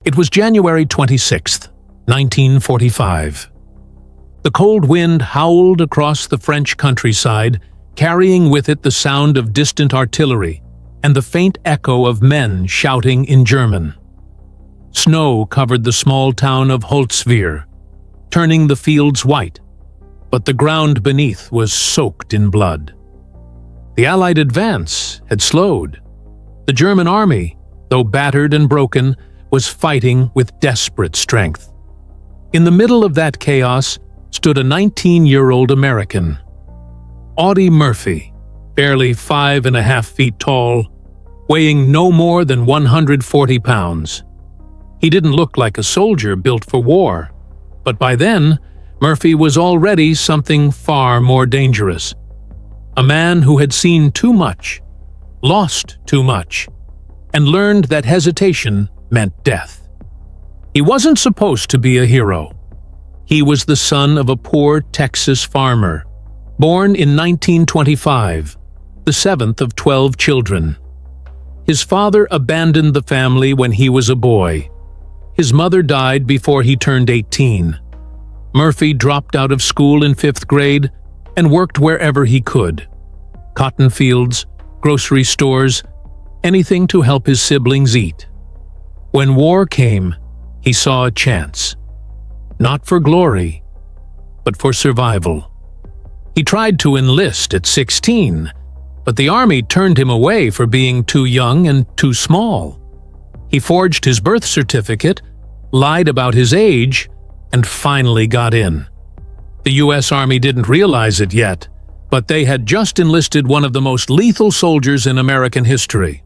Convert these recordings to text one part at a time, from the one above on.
It was January 26th, 1945. The cold wind howled across the French countryside, carrying with it the sound of distant artillery and the faint echo of men shouting in German. Snow covered the small town of Holtzwihr, turning the fields white, but the ground beneath was soaked in blood. The Allied advance had slowed. The German army, though battered and broken, was fighting with desperate strength. In the middle of that chaos stood a 19-year-old American, Audie Murphy, barely 5.5 feet tall, weighing no more than 140 pounds. He didn't look like a soldier built for war, but by then, Murphy was already something far more dangerous. A man who had seen too much, lost too much, and learned that hesitation meant death. He wasn't supposed to be a hero. He was the son of a poor Texas farmer, born in 1925, the seventh of 12 children. His father abandoned the family when he was a boy. His mother died before he turned 18. Murphy dropped out of school in 5th grade and worked wherever he could. Cotton fields, grocery stores, anything to help his siblings eat. When war came, he saw a chance. Not for glory, but for survival. He tried to enlist at 16, but the army turned him away for being too young and too small. He forged his birth certificate, lied about his age, and finally got in. The U.S. Army didn't realize it yet, but they had just enlisted one of the most lethal soldiers in American history.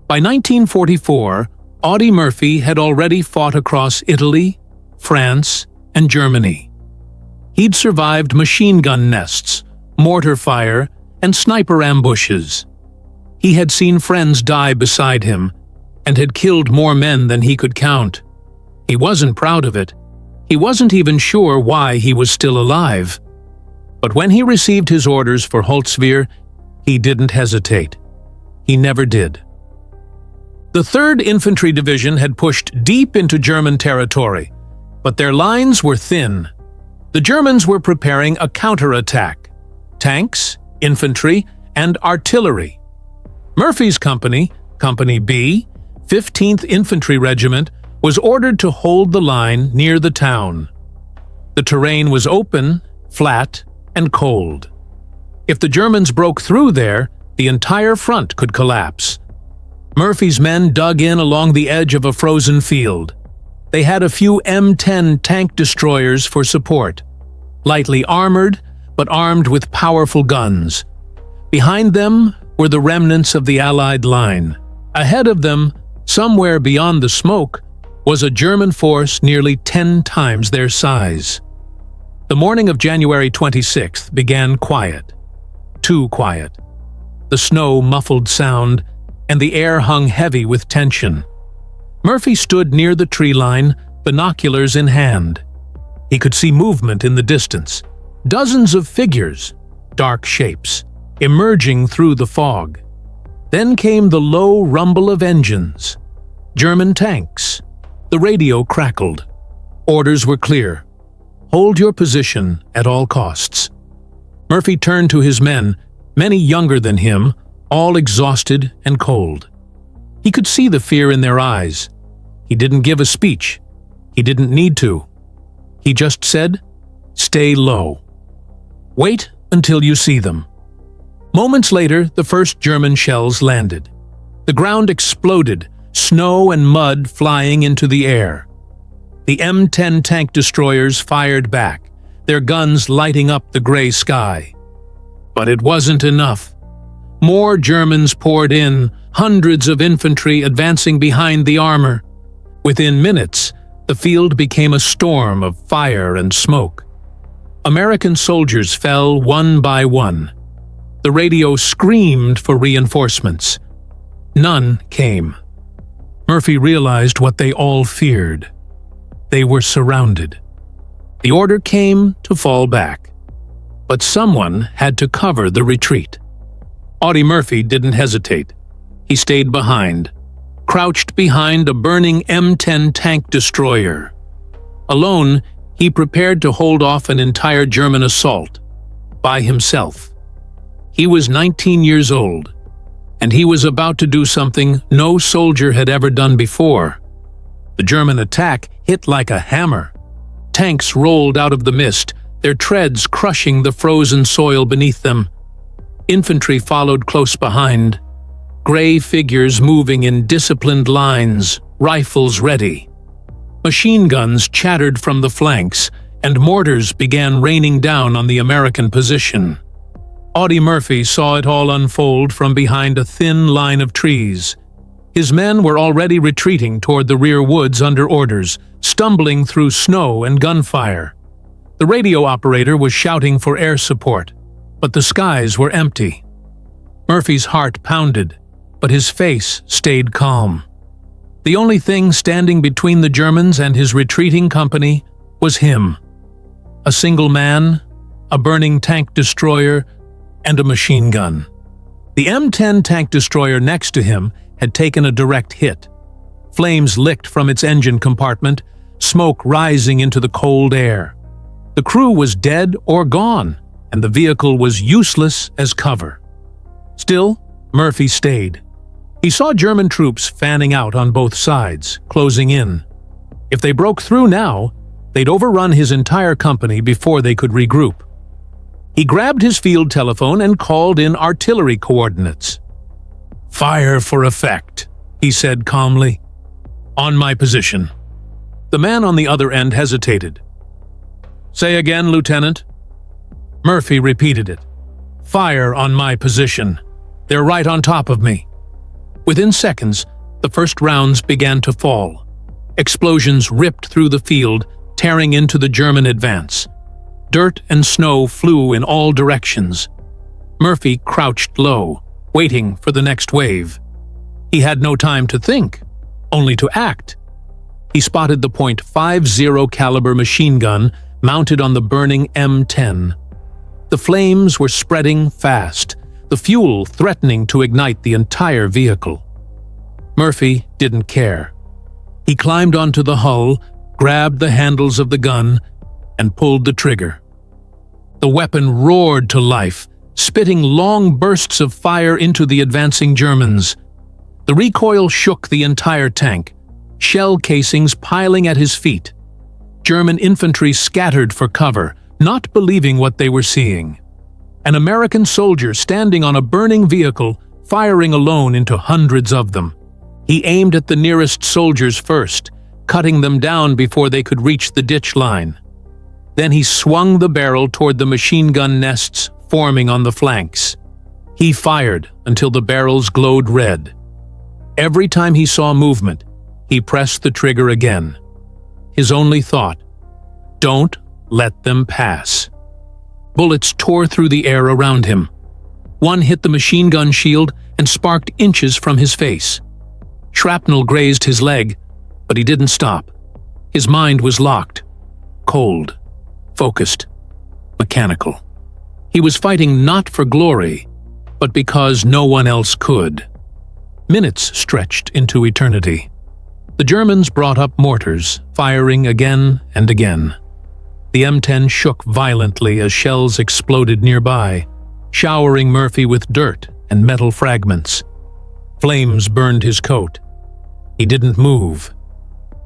By 1944, Audie Murphy had already fought across Italy, France, and Germany. He'd survived machine gun nests, mortar fire, and sniper ambushes. He had seen friends die beside him, and had killed more men than he could count. He wasn't proud of it. He wasn't even sure why he was still alive. But when he received his orders for Holtzwihr, he didn't hesitate. He never did. The 3rd Infantry Division had pushed deep into German territory, but their lines were thin. The Germans were preparing a counterattack: tanks, infantry, and artillery. Murphy's company, Company B, 15th Infantry Regiment, was ordered to hold the line near the town. The terrain was open, flat, and cold. If the Germans broke through there, the entire front could collapse. Murphy's men dug in along the edge of a frozen field. They had a few M10 tank destroyers for support, lightly armored but armed with powerful guns. Behind them were the remnants of the Allied line. Ahead of them, somewhere beyond the smoke, was a German force nearly 10 times their size. The morning of January 26th began quiet. Too quiet. The snow muffled sound, and the air hung heavy with tension. Murphy stood near the tree line, binoculars in hand. He could see movement in the distance. Dozens of figures, dark shapes, emerging through the fog. Then came the low rumble of engines. German tanks. The radio crackled. Orders were clear. Hold your position at all costs. Murphy turned to his men, many younger than him, all exhausted and cold. He could see the fear in their eyes. He didn't give a speech. He didn't need to. He just said, "Stay low. Wait until you see them." Moments later, the first German shells landed. The ground exploded, snow and mud flying into the air. The M10 tank destroyers fired back, their guns lighting up the gray sky. But it wasn't enough. More Germans poured in, hundreds of infantry advancing behind the armor. Within minutes, the field became a storm of fire and smoke. American soldiers fell one by one. The radio screamed for reinforcements. None came. Murphy realized what they all feared. They were surrounded. The order came to fall back. But someone had to cover the retreat. Audie Murphy didn't hesitate. He stayed behind, crouched behind a burning M10 tank destroyer. Alone, he prepared to hold off an entire German assault, by himself. He was 19 years old, and he was about to do something no soldier had ever done before. The German attack hit like a hammer. Tanks rolled out of the mist, their treads crushing the frozen soil beneath them. Infantry followed close behind, gray figures moving in disciplined lines, rifles ready. Machine guns chattered from the flanks, and mortars began raining down on the American position. Audie Murphy saw it all unfold from behind a thin line of trees. His men were already retreating toward the rear woods under orders, stumbling through snow and gunfire. The radio operator was shouting for air support, but the skies were empty. Murphy's heart pounded, but his face stayed calm. The only thing standing between the Germans and his retreating company was him. A single man, a burning tank destroyer, and a machine gun. The M10 tank destroyer next to him had taken a direct hit. Flames licked from its engine compartment, smoke rising into the cold air. The crew was dead or gone, and the vehicle was useless as cover. Still, Murphy stayed. He saw German troops fanning out on both sides, closing in. If they broke through now, they'd overrun his entire company before they could regroup. He grabbed his field telephone and called in artillery coordinates. "Fire for effect," he said calmly. "On my position." The man on the other end hesitated. "Say again, Lieutenant." Murphy repeated it. "Fire on my position. They're right on top of me." Within seconds, the first rounds began to fall. Explosions ripped through the field, tearing into the German advance. Dirt and snow flew in all directions. Murphy crouched low, waiting for the next wave. He had no time to think, only to act. He spotted the .50 caliber machine gun mounted on the burning M10. The flames were spreading fast, the fuel threatening to ignite the entire vehicle. Murphy didn't care. He climbed onto the hull, grabbed the handles of the gun, and pulled the trigger. The weapon roared to life, spitting long bursts of fire into the advancing Germans. The recoil shook the entire tank, shell casings piling at his feet. German infantry scattered for cover, not believing what they were seeing. An American soldier standing on a burning vehicle, firing alone into hundreds of them. He aimed at the nearest soldiers first, cutting them down before they could reach the ditch line. Then he swung the barrel toward the machine gun nests forming on the flanks. He fired until the barrels glowed red. Every time he saw movement, he pressed the trigger again. His only thought, "Don't let them pass." Bullets tore through the air around him. One hit the machine gun shield and sparked inches from his face. Shrapnel grazed his leg, but he didn't stop. His mind was locked, cold, focused, mechanical. He was fighting not for glory, but because no one else could. Minutes stretched into eternity. The Germans brought up mortars, firing again and again. The M10 shook violently as shells exploded nearby, showering Murphy with dirt and metal fragments. Flames burned his coat. He didn't move.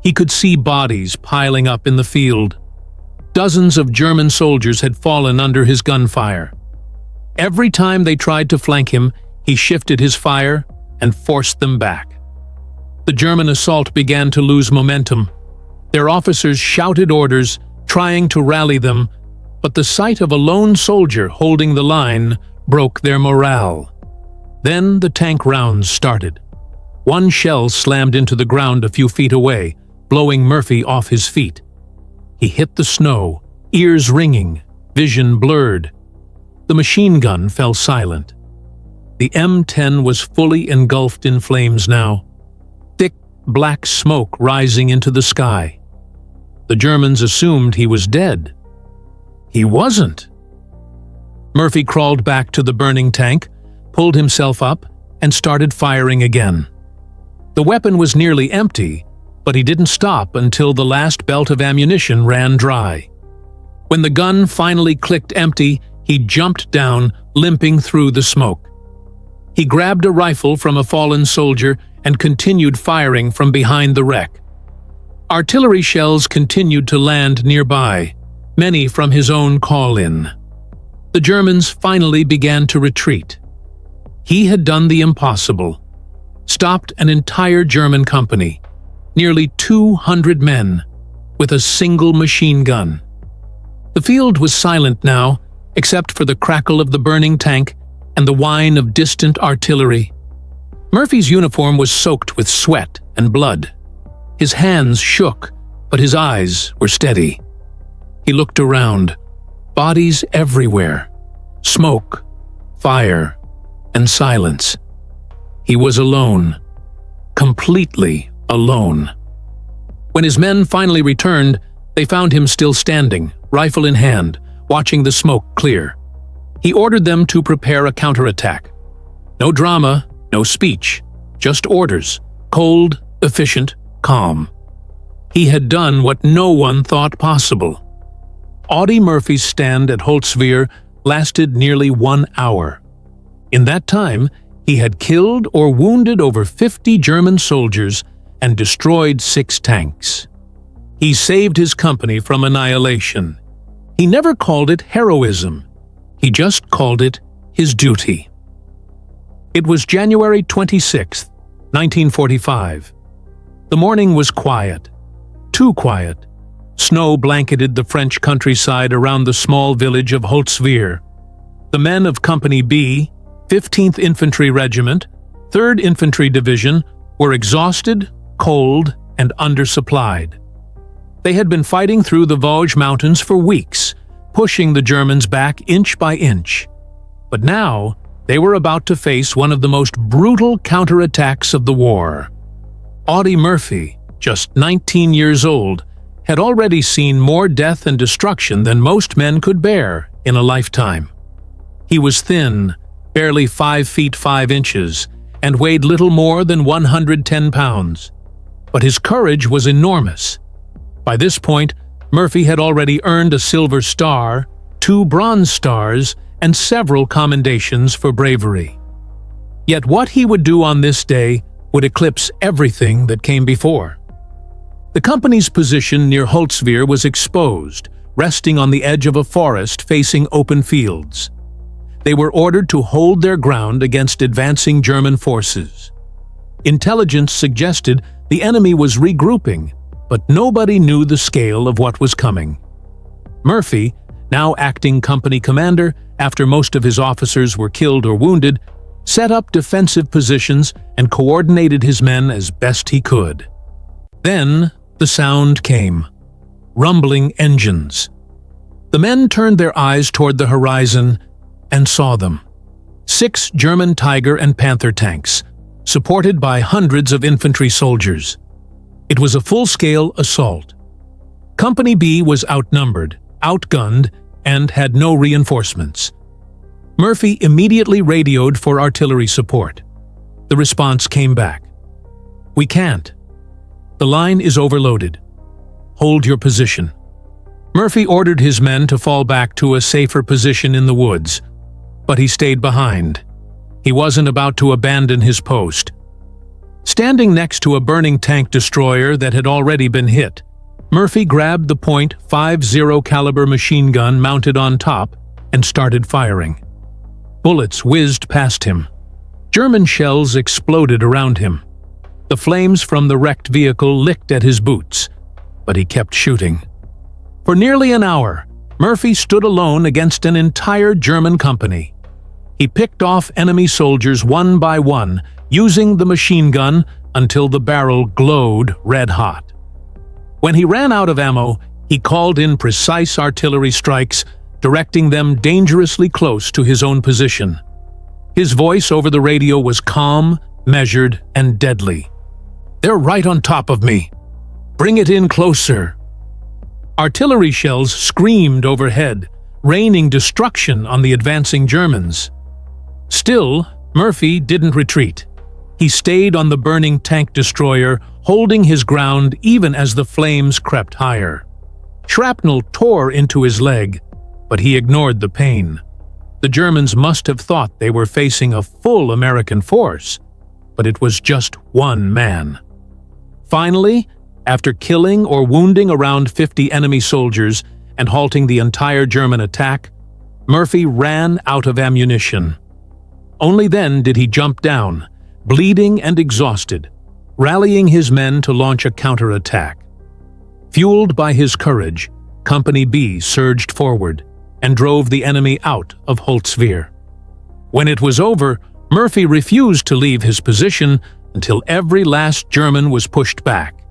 He could see bodies piling up in the field. Dozens of German soldiers had fallen under his gunfire. Every time they tried to flank him, he shifted his fire and forced them back. The German assault began to lose momentum. Their officers shouted orders, trying to rally them, but the sight of a lone soldier holding the line broke their morale. Then the tank rounds started. One shell slammed into the ground a few feet away, blowing Murphy off his feet. He hit the snow, ears ringing, vision blurred. The machine gun fell silent. The M10 was fully engulfed in flames now, thick black smoke rising into the sky. The Germans assumed he was dead. He wasn't. Murphy crawled back to the burning tank, pulled himself up, and started firing again. The weapon was nearly empty, but he didn't stop until the last belt of ammunition ran dry. When the gun finally clicked empty, he jumped down, limping through the smoke. He grabbed a rifle from a fallen soldier and continued firing from behind the wreck. Artillery shells continued to land nearby, many from his own call-in. The Germans finally began to retreat. He had done the impossible, stopped an entire German company, nearly 200 men, with a single machine gun. The field was silent now, except for the crackle of the burning tank and the whine of distant artillery. Murphy's uniform was soaked with sweat and blood. His hands shook, but his eyes were steady. He looked around. Bodies everywhere. Smoke, fire, and silence. He was alone. Completely alone. When his men finally returned, they found him still standing, rifle in hand, watching the smoke clear. He ordered them to prepare a counterattack. No drama, no speech, just orders, cold, efficient, calm. He had done what no one thought possible. Audie Murphy's stand at Holtzwihr lasted nearly 1 hour. In that time, he had killed or wounded over 50 German soldiers and destroyed 6 tanks. He saved his company from annihilation. He never called it heroism. He just called it his duty. It was January 26, 1945. The morning was quiet. Too quiet. Snow blanketed the French countryside around the small village of Holtzwihr. The men of Company B, 15th Infantry Regiment, 3rd Infantry Division, were exhausted, cold, and undersupplied. They had been fighting through the Vosges Mountains for weeks, pushing the Germans back inch by inch. But now, they were about to face one of the most brutal counterattacks of the war. Audie Murphy, just 19 years old, had already seen more death and destruction than most men could bear in a lifetime. He was thin, barely 5 feet 5 inches, and weighed little more than 110 pounds. But his courage was enormous. By this point, Murphy had already earned a Silver Star, 2 Bronze Stars, and several commendations for bravery. Yet what he would do on this day would eclipse everything that came before. The company's position near Holtzwihr was exposed, resting on the edge of a forest facing open fields. They were ordered to hold their ground against advancing German forces. Intelligence suggested the enemy was regrouping, but nobody knew the scale of what was coming. Murphy, now acting company commander after most of his officers were killed or wounded, set up defensive positions and coordinated his men as best he could. Then the sound came. Rumbling engines. The men turned their eyes toward the horizon and saw them. 6 German Tiger and Panther tanks, supported by hundreds of infantry soldiers. It was a full-scale assault. Company B was outnumbered, outgunned, and had no reinforcements. Murphy immediately radioed for artillery support. The response came back. "We can't. The line is overloaded. Hold your position." Murphy ordered his men to fall back to a safer position in the woods, but he stayed behind. He wasn't about to abandon his post. Standing next to a burning tank destroyer that had already been hit, Murphy grabbed the .50 caliber machine gun mounted on top and started firing. Bullets whizzed past him. German shells exploded around him. The flames from the wrecked vehicle licked at his boots, but he kept shooting. For nearly an hour, Murphy stood alone against an entire German company. He picked off enemy soldiers one by one, using the machine gun until the barrel glowed red-hot. When he ran out of ammo, he called in precise artillery strikes, directing them dangerously close to his own position. His voice over the radio was calm, measured, and deadly. "They're right on top of me. Bring it in closer." Artillery shells screamed overhead, raining destruction on the advancing Germans. Still, Murphy didn't retreat. He stayed on the burning tank destroyer, holding his ground even as the flames crept higher. Shrapnel tore into his leg, but he ignored the pain. The Germans must have thought they were facing a full American force, but it was just one man. Finally, after killing or wounding around 50 enemy soldiers and halting the entire German attack, Murphy ran out of ammunition. Only then did he jump down, bleeding and exhausted, rallying his men to launch a counterattack. Fueled by his courage, Company B surged forward and drove the enemy out of Holtzwihr. When it was over, Murphy refused to leave his position until every last German was pushed back.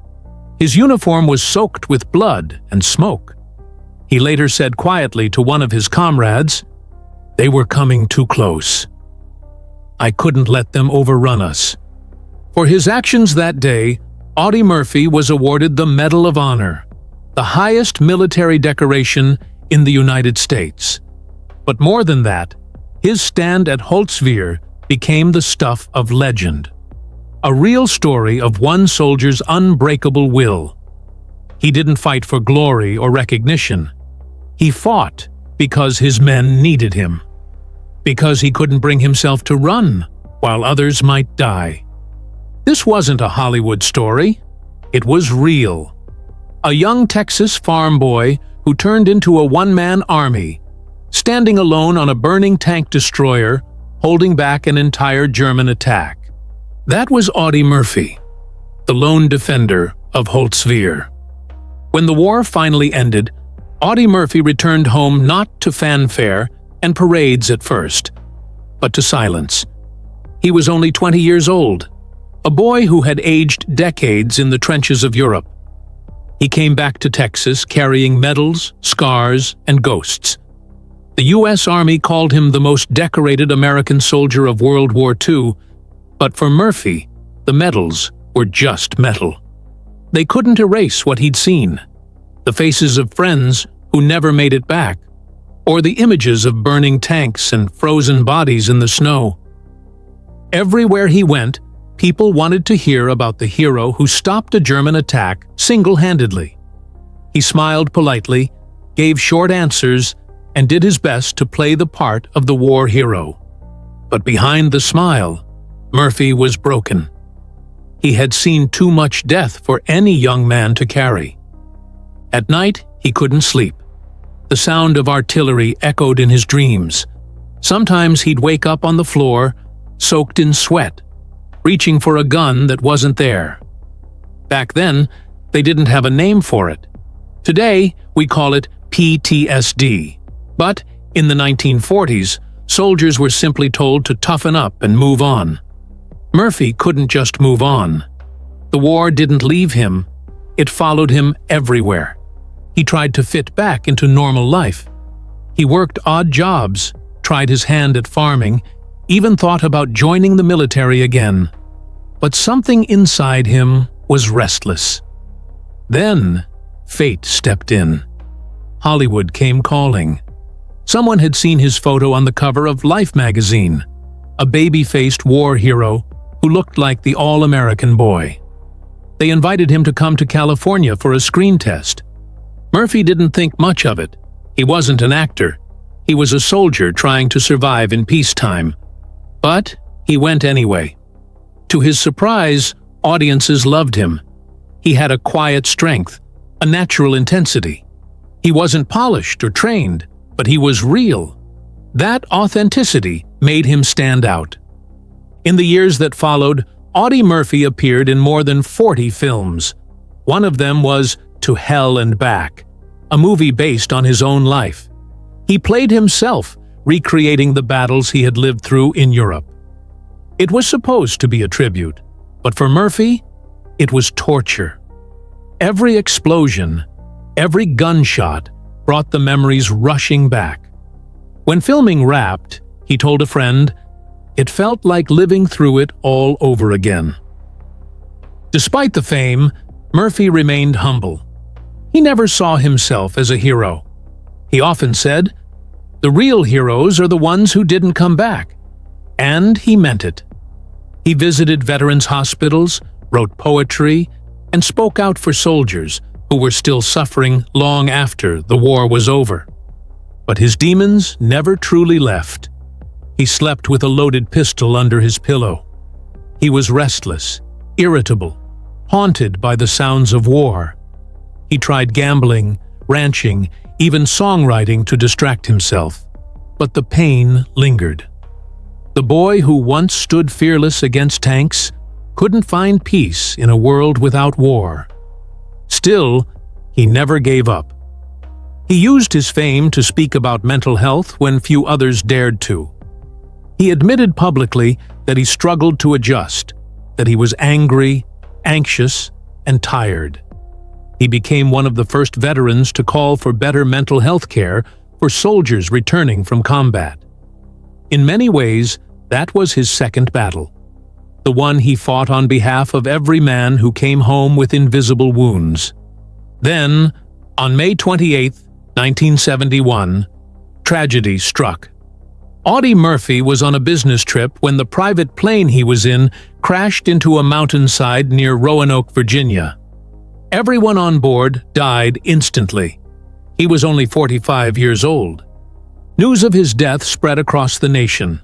His uniform was soaked with blood and smoke. He later said quietly to one of his comrades, "They were coming too close. I couldn't let them overrun us." For his actions that day, Audie Murphy was awarded the Medal of Honor, the highest military decoration in the United States. But more than that, his stand at Holtzwihr became the stuff of legend. A real story of one soldier's unbreakable will. He didn't fight for glory or recognition. He fought because his men needed him. Because he couldn't bring himself to run while others might die. This wasn't a Hollywood story. It was real. A young Texas farm boy who turned into a one-man army, standing alone on a burning tank destroyer, holding back an entire German attack. That was Audie Murphy, the lone defender of Holtzwihr. When the war finally ended, Audie Murphy returned home not to fanfare and parades at first, but to silence. He was only 20 years old, a boy who had aged decades in the trenches of Europe. He came back to Texas carrying medals, scars, and ghosts. The U.S. Army called him the most decorated American soldier of World War II, but for Murphy, the medals were just metal. They couldn't erase what he'd seen, the faces of friends who never made it back, or the images of burning tanks and frozen bodies in the snow. Everywhere he went, people wanted to hear about the hero who stopped a German attack single-handedly. He smiled politely, gave short answers, and did his best to play the part of the war hero. But behind the smile, Murphy was broken. He had seen too much death for any young man to carry. At night, he couldn't sleep. The sound of artillery echoed in his dreams. Sometimes he'd wake up on the floor, soaked in sweat, reaching for a gun that wasn't there. Back then, they didn't have a name for it. Today, we call it PTSD. But in the 1940s, soldiers were simply told to toughen up and move on. Murphy couldn't just move on. The war didn't leave him. It followed him everywhere. He tried to fit back into normal life. He worked odd jobs, tried his hand at farming, even thought about joining the military again. But something inside him was restless. Then, fate stepped in. Hollywood came calling. Someone had seen his photo on the cover of Life magazine, a baby-faced war hero who looked like the all-American boy. They invited him to come to California for a screen test. Murphy didn't think much of it. He wasn't an actor. He was a soldier trying to survive in peacetime. But he went anyway. To his surprise, audiences loved him. He had a quiet strength, a natural intensity. He wasn't polished or trained, but he was real. That authenticity made him stand out. In the years that followed, Audie Murphy appeared in more than 40 films. One of them was To Hell and Back, a movie based on his own life. He played himself, recreating the battles he had lived through in Europe. It was supposed to be a tribute, but for Murphy, it was torture. Every explosion, every gunshot brought the memories rushing back. When filming wrapped, he told a friend, "It felt like living through it all over again." Despite the fame, Murphy remained humble. He never saw himself as a hero. He often said, "The real heroes are the ones who didn't come back." And he meant it. He visited veterans' hospitals, wrote poetry, and spoke out for soldiers who were still suffering long after the war was over. But his demons never truly left. He slept with a loaded pistol under his pillow. He was restless, irritable, haunted by the sounds of war. He tried gambling, ranching, even songwriting to distract himself. But the pain lingered. The boy who once stood fearless against tanks couldn't find peace in a world without war. Still, he never gave up. He used his fame to speak about mental health when few others dared to. He admitted publicly that he struggled to adjust, that he was angry, anxious, and tired. He became one of the first veterans to call for better mental health care for soldiers returning from combat. In many ways, that was his second battle, the one he fought on behalf of every man who came home with invisible wounds. Then, on May 28, 1971, tragedy struck. Audie Murphy was on a business trip when the private plane he was in crashed into a mountainside near Roanoke, Virginia. Everyone on board died instantly. He was only 45 years old. News of his death spread across the nation.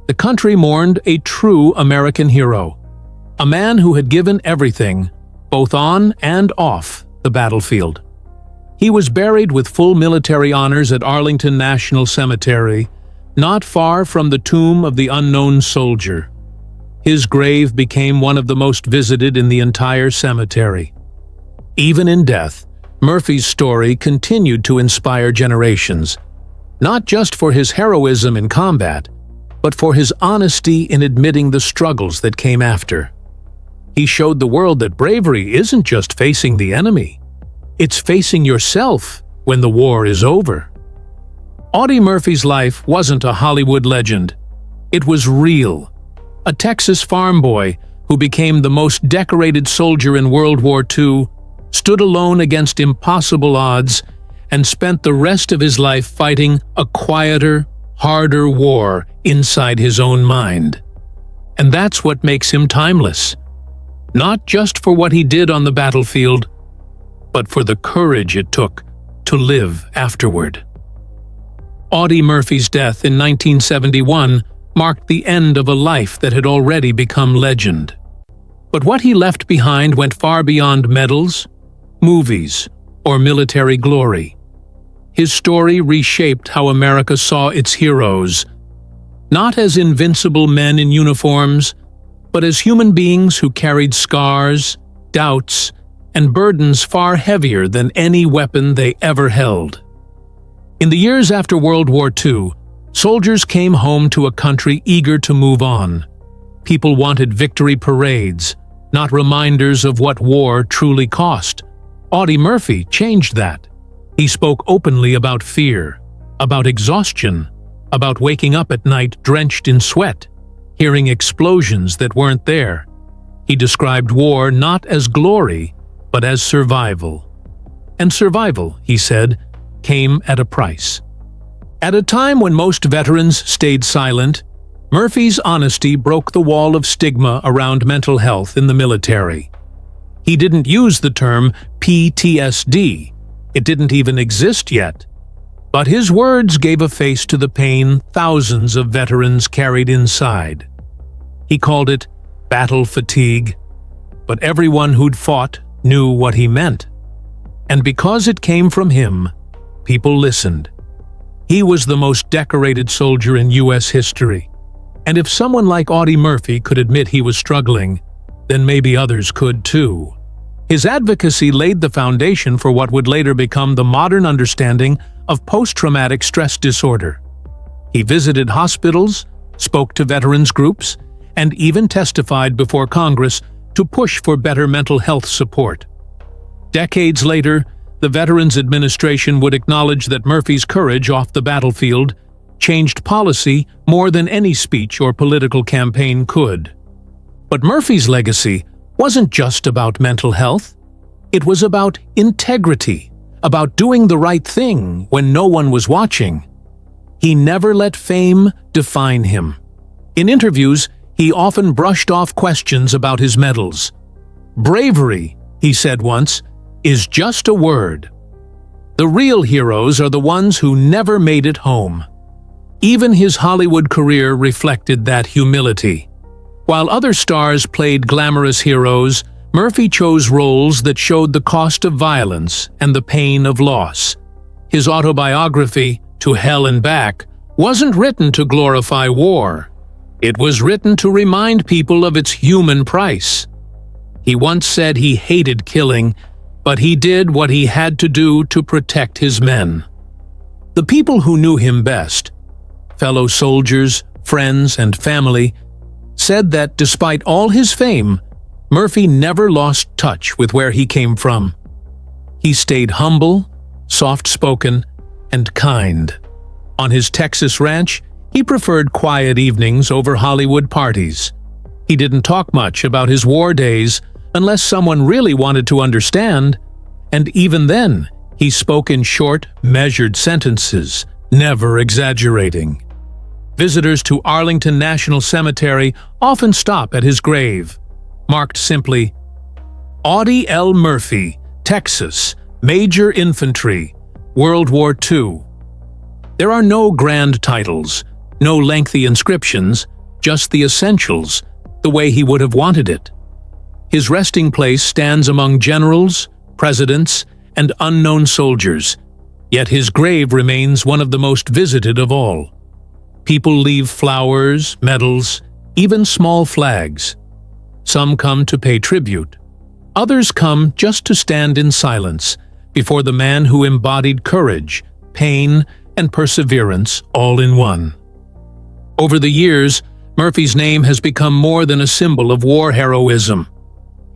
The country mourned a true American hero, a man who had given everything, both on and off the battlefield. He was buried with full military honors at Arlington National Cemetery, not far from the tomb of the unknown soldier. His grave became one of the most visited in the entire cemetery. Even in death, Murphy's story continued to inspire generations, not just for his heroism in combat, but for his honesty in admitting the struggles that came after. He showed the world that bravery isn't just facing the enemy, it's facing yourself when the war is over. Audie Murphy's life wasn't a Hollywood legend. It was real. A Texas farm boy who became the most decorated soldier in World War II, stood alone against impossible odds, and spent the rest of his life fighting a quieter, harder war inside his own mind. And that's what makes him timeless. Not just for what he did on the battlefield, but for the courage it took to live afterward. Audie Murphy's death in 1971 marked the end of a life that had already become legend. But what he left behind went far beyond medals, movies, or military glory. His story reshaped how America saw its heroes, not as invincible men in uniforms, but as human beings who carried scars, doubts, and burdens far heavier than any weapon they ever held. In the years after World War II, soldiers came home to a country eager to move on. People wanted victory parades, not reminders of what war truly cost. Audie Murphy changed that. He spoke openly about fear, about exhaustion, about waking up at night drenched in sweat, hearing explosions that weren't there. He described war not as glory, but as survival. And survival, he said, came at a price. At a time when most veterans stayed silent, Murphy's honesty broke the wall of stigma around mental health in the military. He didn't use the term PTSD. It didn't even exist yet. But his words gave a face to the pain thousands of veterans carried inside. He called it battle fatigue, but everyone who'd fought knew what he meant. And because it came from him, people listened. He was the most decorated soldier in U.S. history. And if someone like Audie Murphy could admit he was struggling, then maybe others could too. His advocacy laid the foundation for what would later become the modern understanding of post-traumatic stress disorder. He visited hospitals, spoke to veterans groups, and even testified before Congress to push for better mental health support. Decades later, the Veterans Administration would acknowledge that Murphy's courage off the battlefield changed policy more than any speech or political campaign could. But Murphy's legacy wasn't just about mental health. It was about integrity, about doing the right thing when no one was watching. He never let fame define him. In interviews, he often brushed off questions about his medals. "Bravery," he said once, "is just a word." The real heroes are the ones who never made it home. Even his Hollywood career reflected that humility. While other stars played glamorous heroes, Murphy chose roles that showed the cost of violence and the pain of loss. His autobiography, To Hell and Back, wasn't written to glorify war. It was written to remind people of its human price. He once said he hated killing, but he did what he had to do to protect his men. The people who knew him best, fellow soldiers, friends, and family, said that despite all his fame, Murphy never lost touch with where he came from. He stayed humble, soft-spoken, and kind. On his Texas ranch, he preferred quiet evenings over Hollywood parties. He didn't talk much about his war days unless someone really wanted to understand, and even then, he spoke in short, measured sentences, never exaggerating. Visitors to Arlington National Cemetery often stop at his grave, marked simply, Audie L. Murphy, Texas, Major Infantry, World War II. There are no grand titles, no lengthy inscriptions, just the essentials, the way he would have wanted it. His resting place stands among generals, presidents, and unknown soldiers, yet his grave remains one of the most visited of all. People leave flowers, medals, even small flags. Some come to pay tribute. Others come just to stand in silence before the man who embodied courage, pain, and perseverance all in one. Over the years, Murphy's name has become more than a symbol of war heroism.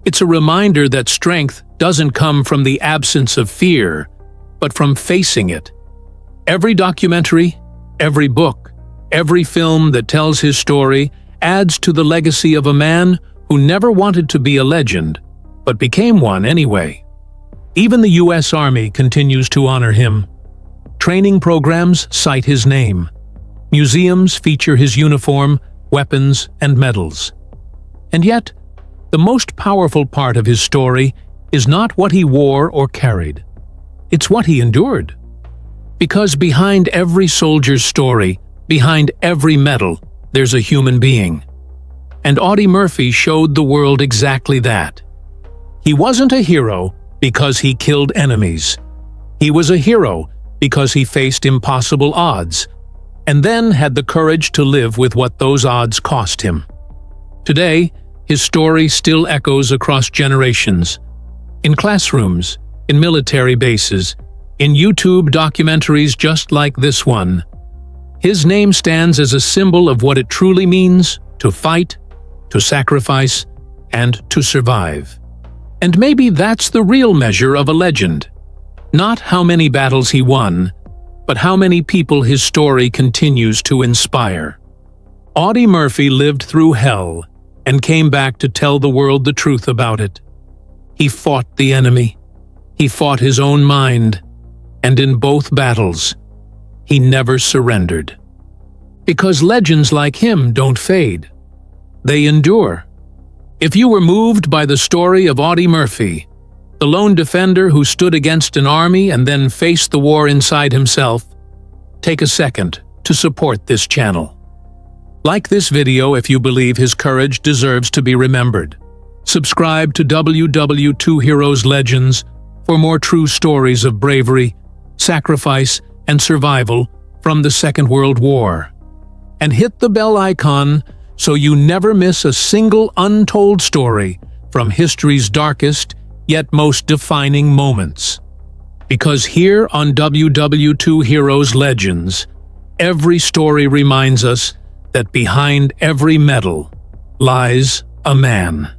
It's a reminder that strength doesn't come from the absence of fear, but from facing it. Every documentary, every book, every film that tells his story adds to the legacy of a man who never wanted to be a legend, but became one anyway. Even the U.S. Army continues to honor him. Training programs cite his name. Museums feature his uniform, weapons, and medals. And yet, the most powerful part of his story is not what he wore or carried. It's what he endured. Because behind every soldier's story, behind every medal, there's a human being. And Audie Murphy showed the world exactly that. He wasn't a hero because he killed enemies. He was a hero because he faced impossible odds, and then had the courage to live with what those odds cost him. Today, his story still echoes across generations. In classrooms, in military bases, in YouTube documentaries just like this one. His name stands as a symbol of what it truly means to fight, to sacrifice, and to survive. And maybe that's the real measure of a legend. Not how many battles he won, but how many people his story continues to inspire. Audie Murphy lived through hell and came back to tell the world the truth about it. He fought the enemy. He fought his own mind. And in both battles, he never surrendered. Because legends like him don't fade. They endure. If you were moved by the story of Audie Murphy, the lone defender who stood against an army and then faced the war inside himself, take a second to support this channel. Like this video if you believe his courage deserves to be remembered. Subscribe to WWII Heroes Legends for more true stories of bravery, sacrifice, and survival from the Second World War. And hit the bell icon so you never miss a single untold story from history's darkest yet most defining moments. Because here on WWII Heroes Legends, every story reminds us that behind every medal lies a man.